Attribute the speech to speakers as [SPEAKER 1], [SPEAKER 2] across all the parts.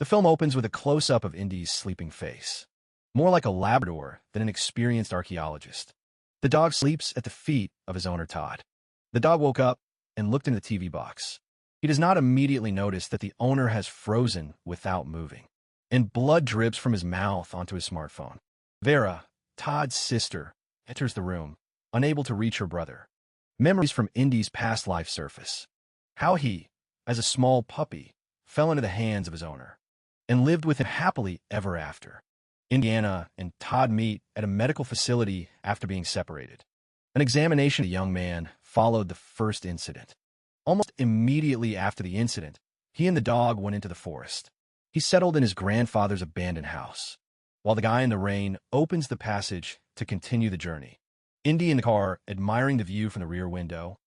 [SPEAKER 1] The film opens with a close-up of Indy's sleeping face, more like a Labrador than an experienced archaeologist. The dog sleeps at the feet of his owner, Todd. The dog woke up and looked in the TV box. He does not immediately notice that the owner has frozen without moving, and blood drips from his mouth onto his smartphone. Vera, Todd's sister, enters the room, unable to reach her brother. Memories from Indy's past life surface. How he, as a small puppy, fell into the hands of his owner and lived with him happily ever after. Indiana and Todd meet at a medical facility after being separated. An examination of the young man followed the first incident. Almost immediately after the incident, he and the dog went into the forest. He settled in his grandfather's abandoned house, while the guy in the rain opens the passage to continue the journey. Indy in the car, admiring the view from the rear window,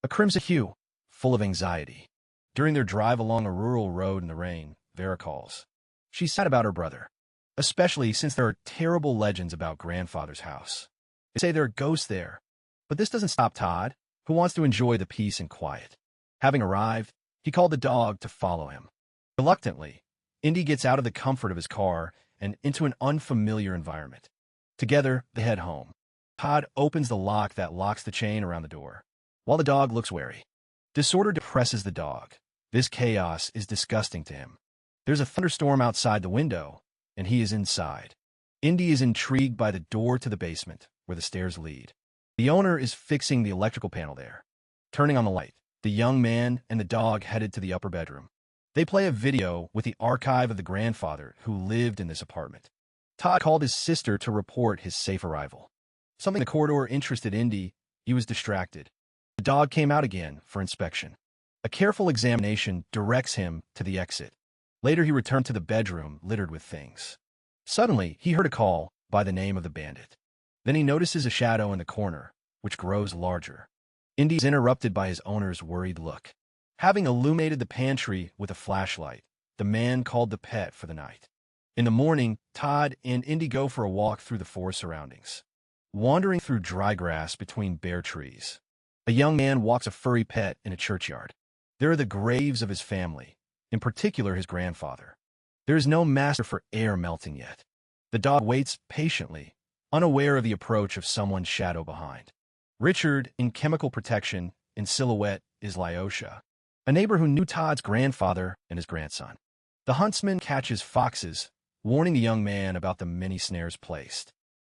[SPEAKER 1] a crimson hue, full of anxiety. During their drive along a rural road in the rain, Vera calls. She's sad about her brother, especially since there are terrible legends about grandfather's house. They say there are ghosts there, but this doesn't stop Todd, who wants to enjoy the peace and quiet. Having arrived, he called the dog to follow him. Reluctantly, Indy gets out of the comfort of his car and into an unfamiliar environment. Together, they head home. Todd opens the lock that locks the chain around the door, while the dog looks wary. Disorder depresses the dog. This chaos is disgusting to him. There's a thunderstorm outside the window, and he is inside. Indy is intrigued by the door to the basement, where the stairs lead. The owner is fixing the electrical panel there. Turning on the light, the young man and the dog headed to the upper bedroom. They play a video with the archive of the grandfather who lived in this apartment. Todd called his sister to report his safe arrival. Something in the corridor interested Indy. He was distracted. The dog came out again for inspection. A careful examination directs him to the exit. Later, he returned to the bedroom littered with things. Suddenly, he heard a call by the name of the bandit. Then he notices a shadow in the corner, which grows larger. Indy is interrupted by his owner's worried look. Having illuminated the pantry with a flashlight, the man called the pet for the night. In the morning, Todd and Indy go for a walk through the forest surroundings. Wandering through dry grass between bare trees, a young man walks a furry pet in a churchyard. There are the graves of his family, in particular his grandfather. There is no master for air melting yet. The dog waits patiently, unaware of the approach of someone's shadow behind. Richard, in chemical protection, in silhouette, is Lyosha, a neighbor who knew Todd's grandfather and his grandson. The huntsman catches foxes, warning the young man about the many snares placed,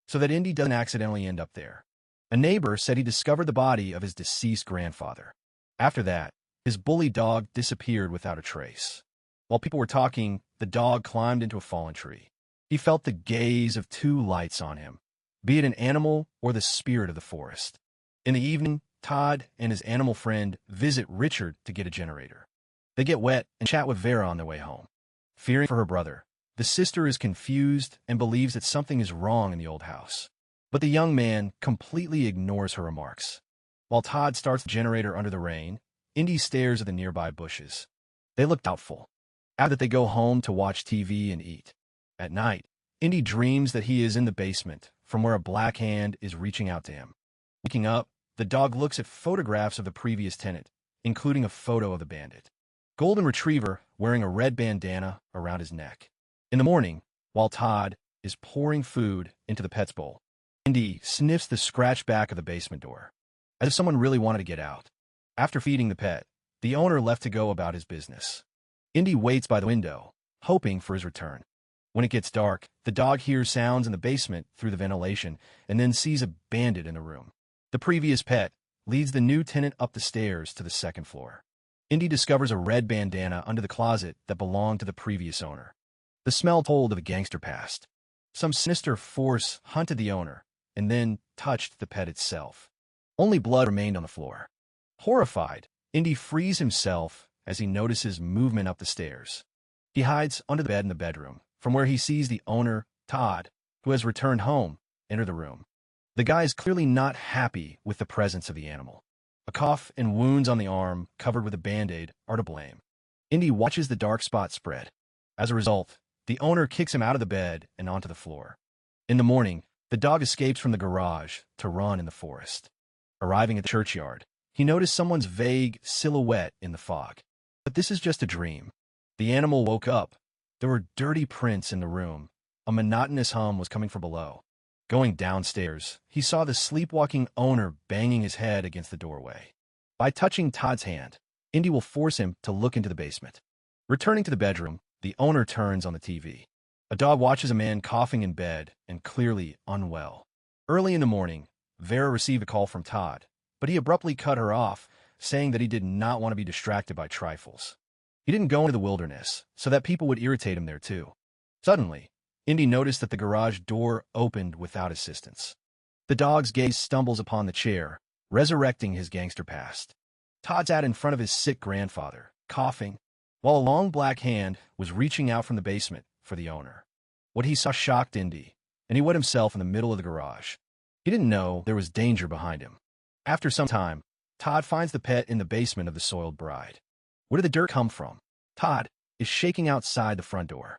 [SPEAKER 1] so that Indy doesn't accidentally end up there. A neighbor said he discovered the body of his deceased grandfather. After that, his bully dog disappeared without a trace. While people were talking, the dog climbed into a fallen tree. He felt the gaze of two lights on him, be it an animal or the spirit of the forest. In the evening, Todd and his animal friend visit Richard to get a generator. They get wet and chat with Vera on their way home. Fearing for her brother, the sister is confused and believes that something is wrong in the old house. But the young man completely ignores her remarks. While Todd starts the generator under the rain, Indy stares at the nearby bushes. They look doubtful. After that, they go home to watch TV and eat. At night, Indy dreams that he is in the basement, from where a black hand is reaching out to him. Waking up, the dog looks at photographs of the previous tenant, including a photo of the bandit. Golden Retriever wearing a red bandana around his neck. In the morning, while Todd is pouring food into the pet's bowl, Indy sniffs the scratched back of the basement door, as if someone really wanted to get out. After feeding the pet, the owner left to go about his business. Indy waits by the window, hoping for his return. When it gets dark, the dog hears sounds in the basement through the ventilation and then sees a bandit in the room. The previous pet leads the new tenant up the stairs to the second floor. Indy discovers a red bandana under the closet that belonged to the previous owner. The smell told of a gangster past. Some sinister force hunted the owner and then touched the pet itself. Only blood remained on the floor. Horrified, Indy frees himself as he notices movement up the stairs. He hides under the bed in the bedroom, from where he sees the owner, Todd, who has returned home, enter the room. The guy is clearly not happy with the presence of the animal. A cough and wounds on the arm, covered with a Band-Aid, are to blame. Indy watches the dark spot spread. As a result, the owner kicks him out of the bed and onto the floor. In the morning, the dog escapes from the garage to run in the forest. Arriving at the churchyard, he noticed someone's vague silhouette in the fog. But this is just a dream. The animal woke up There were dirty prints in the room. A monotonous hum was coming from below. Going downstairs, he saw the sleepwalking owner banging his head against the doorway. By touching Todd's hand, Indy will force him to look into the basement. Returning to the bedroom, the owner turns on the TV. A dog watches a man coughing in bed and clearly unwell. Early in the morning, Vera received a call from Todd, but he abruptly cut her off, saying that he did not want to be distracted by trifles. He didn't go into the wilderness, so that people would irritate him there too. Suddenly, Indy noticed that the garage door opened without assistance. The dog's gaze stumbles upon the chair, resurrecting his gangster past. Todd sat in front of his sick grandfather, coughing, while a long black hand was reaching out from the basement for the owner. What he saw shocked Indy, and he wet himself in the middle of the garage. He didn't know there was danger behind him. After some time, Todd finds the pet in the basement of the soiled bride. Where did the dirt come from? Todd is shaking outside the front door.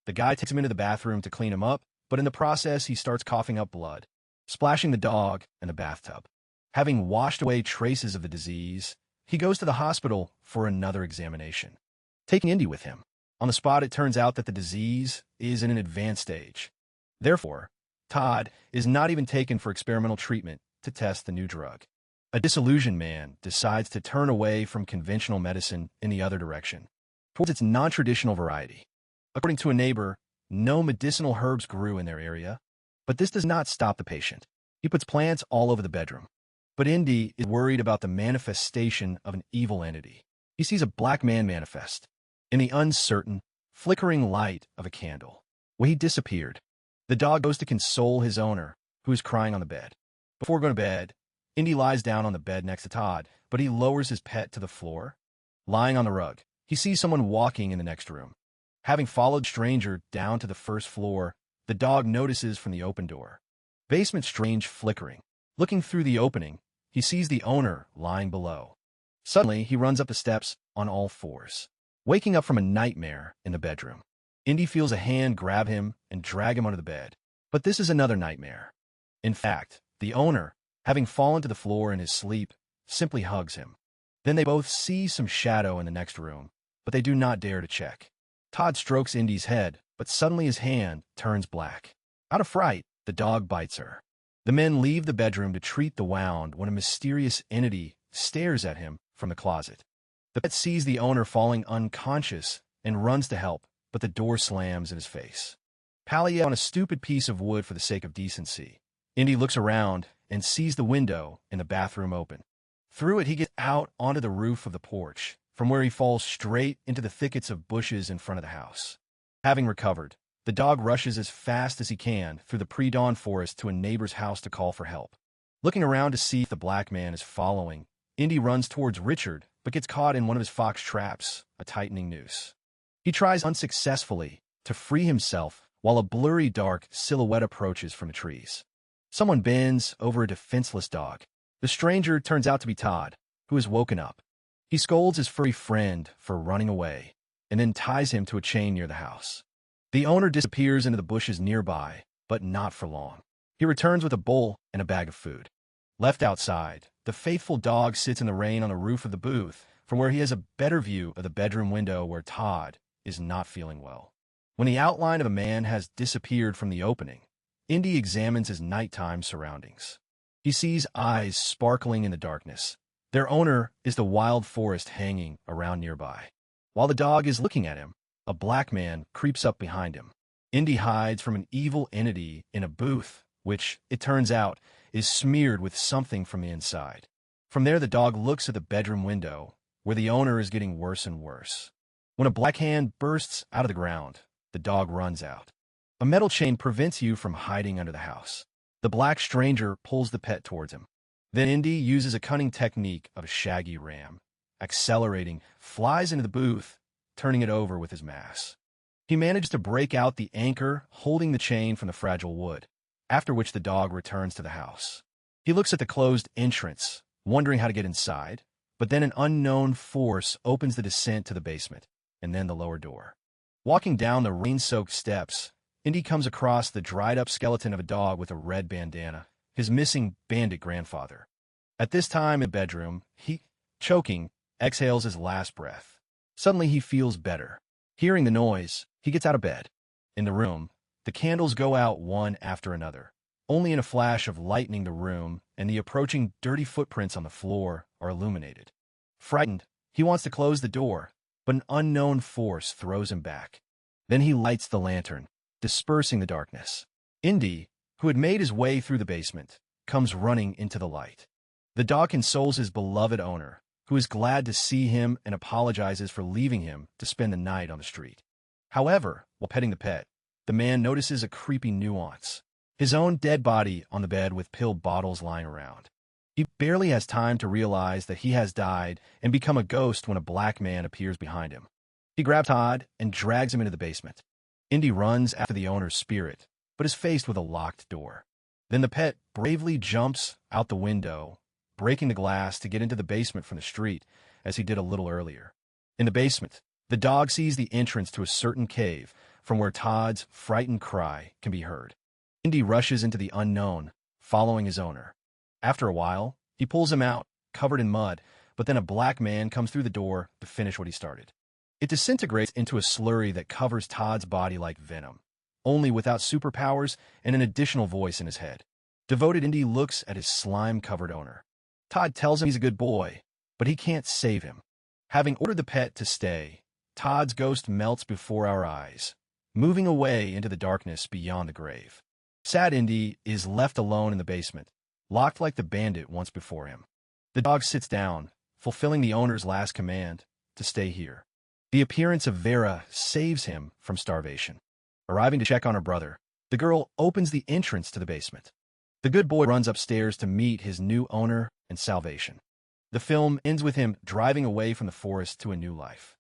[SPEAKER 1] The guy takes him into the bathroom to clean him up, but in the process he starts coughing up blood, splashing the dog in the bathtub. Having washed away traces of the disease, he goes to the hospital for another examination, taking Indy with him. On the spot, it turns out that the disease is in an advanced stage. Therefore, Todd is not even taken for experimental treatment to test the new drug. A disillusioned man decides to turn away from conventional medicine in the other direction, towards its non-traditional variety. According to a neighbor, no medicinal herbs grew in their area, but this does not stop the patient. He puts plants all over the bedroom. But Indy is worried about the manifestation of an evil entity. He sees a black man manifest in the uncertain, flickering light of a candle. When he disappeared, the dog goes to console his owner, who is crying on the bed. Before going to bed, Indy lies down on the bed next to Todd, but he lowers his pet to the floor. Lying on the rug, he sees someone walking in the next room. Having followed the stranger down to the first floor, the dog notices from the open door. Basement strange flickering. Looking through the opening, he sees the owner lying below. Suddenly, he runs up the steps on all fours, waking up from a nightmare in the bedroom. Indy feels a hand grab him and drag him under the bed. But this is another nightmare. In fact, the owner, having fallen to the floor in his sleep, simply hugs him. Then they both see some shadow in the next room, but they do not dare to check. Todd strokes Indy's head, but suddenly his hand turns black. Out of fright, the dog bites her. The men leave the bedroom to treat the wound when a mysterious entity stares at him from the closet. The pet sees the owner falling unconscious and runs to help, but the door slams in his face. Palliate on a stupid piece of wood for the sake of decency. Indy looks around and sees the window in the bathroom open. Through it, he gets out onto the roof of the porch, from where he falls straight into the thickets of bushes in front of the house. Having recovered, the dog rushes as fast as he can through the pre-dawn forest to a neighbor's house to call for help. Looking around to see if the black man is following, Indy runs towards Richard, but gets caught in one of his fox traps, a tightening noose. He tries unsuccessfully to free himself while a blurry dark silhouette approaches from the trees. Someone bends over a defenseless dog. The stranger turns out to be Todd, who has woken up. He scolds his furry friend for running away, and then ties him to a chain near the house. The owner disappears into the bushes nearby, but not for long. He returns with a bowl and a bag of food. Left outside, the faithful dog sits in the rain on the roof of the booth, from where he has a better view of the bedroom window where Todd is not feeling well. When the outline of a man has disappeared from the opening, Indy examines his nighttime surroundings. He sees eyes sparkling in the darkness. Their owner is the wild forest hanging around nearby. While the dog is looking at him, a black man creeps up behind him. Indy hides from an evil entity in a booth, which, it turns out, is smeared with something from the inside. From there, the dog looks at the bedroom window, where the owner is getting worse and worse. When a black hand bursts out of the ground, the dog runs out. A metal chain prevents you from hiding under the house. The black stranger pulls the pet towards him. Then Indy uses a cunning technique of a shaggy ram. Accelerating, flies into the booth, turning it over with his mass. He manages to break out the anchor holding the chain from the fragile wood, after which the dog returns to the house. He looks at the closed entrance, wondering how to get inside, but then an unknown force opens the descent to the basement, and then the lower door. Walking down the rain-soaked steps, Indy comes across the dried-up skeleton of a dog with a red bandana, his missing bandit grandfather. At this time in the bedroom, he, choking, exhales his last breath. Suddenly he feels better. Hearing the noise, he gets out of bed. In the room, the candles go out one after another. Only in a flash of lightning the room and the approaching dirty footprints on the floor are illuminated. Frightened, he wants to close the door, but an unknown force throws him back. Then he lights the lantern, dispersing the darkness. Indy, who had made his way through the basement, comes running into the light. The dog consoles his beloved owner, who is glad to see him and apologizes for leaving him to spend the night on the street. However, while petting the pet, the man notices a creepy nuance. His own dead body on the bed with pill bottles lying around. He barely has time to realize that he has died and become a ghost when a black man appears behind him. He grabs Todd and drags him into the basement. Indy runs after the owner's spirit, but is faced with a locked door. Then the pet bravely jumps out the window, breaking the glass to get into the basement from the street, as he did a little earlier. In the basement, the dog sees the entrance to a certain cave from where Todd's frightened cry can be heard. Indy rushes into the unknown, following his owner. After a while, he pulls him out, covered in mud, but then a black man comes through the door to finish what he started. It disintegrates into a slurry that covers Todd's body like venom, only without superpowers and an additional voice in his head. Devoted Indy looks at his slime-covered owner. Todd tells him he's a good boy, but he can't save him. Having ordered the pet to stay, Todd's ghost melts before our eyes, moving away into the darkness beyond the grave. Sad Indy is left alone in the basement, locked like the bandit once before him. The dog sits down, fulfilling the owner's last command, to stay here. The appearance of Vera saves him from starvation. Arriving to check on her brother, the girl opens the entrance to the basement. The good boy runs upstairs to meet his new owner and salvation. The film ends with him driving away from the forest to a new life.